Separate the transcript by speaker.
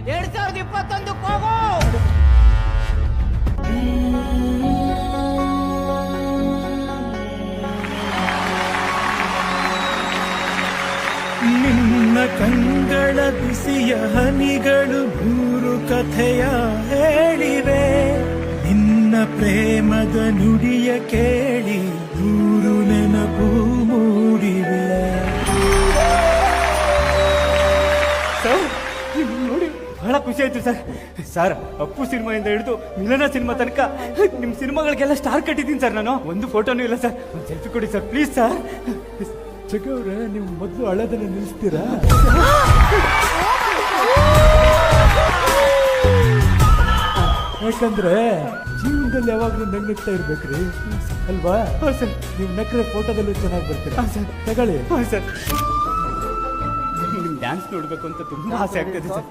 Speaker 1: 2021 ಹೋಗು.
Speaker 2: ನಿನ್ನ ಕಂಗಳ ಬಿಸಿಯ ಹನಿಗಳು ನೂರು ಕಥೆಯ ಹೇಳಿವೆ, ನಿನ್ನ ಪ್ರೇಮದ ನುಡಿಯ ಕೇಳಿ ನೂರು ನೆನಪು ಮೂಡಿವೆ.
Speaker 3: ನೋಡಿ ಬಹಳ ಖುಷಿ ಆಯ್ತು ಸರ್. ಸರ್ ಅಪ್ಪು ಸಿನಿಮಾಯಿಂದ ಹಿಡಿದು ಮಿಲನ ಸಿನಿಮಾ ತನಕ ನಿಮ್ಮ ಸಿನಿಮಾಗಳಿಗೆಲ್ಲ ಸ್ಟಾರ್ ಕಟ್ಟಿದ್ದೀನಿ ಸರ್. ನಾನು ಒಂದು ಫೋಟೋನೂ ಇಲ್ಲ ಸರ್. ಒಂದು ಸೆಲ್ಫಿ ಕೊಡಿ ಸರ್ ಪ್ಲೀಸ್ ಸರ್.
Speaker 2: ಜಗವ್ರೆ, ನೀವು ಮೊದಲು ಅಳೋದನ್ನ ನಿಲ್ಲಿಸ್ತೀರಾ? ಯಾಕಂದ್ರೆ ಜೀವನದಲ್ಲಿ ಯಾವಾಗ್ಲೂ ನಗ್ನಗ್ತಾ ಇರ್ಬೇಕ್ರಿ ಅಲ್ವಾ?
Speaker 3: ಸರ್
Speaker 2: ನೀವು ನಕ್ರೆ ಫೋಟೋದಲ್ಲೂ ಚೆನ್ನಾಗಿ ಬರ್ತೀರಾ.
Speaker 3: ಸರ್
Speaker 2: ತಗೊಳ್ಳಿ.
Speaker 3: ಸರ್ ನಿಮ್ ಡ್ಯಾನ್ಸ್ ನೋಡ್ಬೇಕು ಅಂತ ತುಂಬಾ ಆಸೆ ಆಗ್ತದೆ ಸರ್.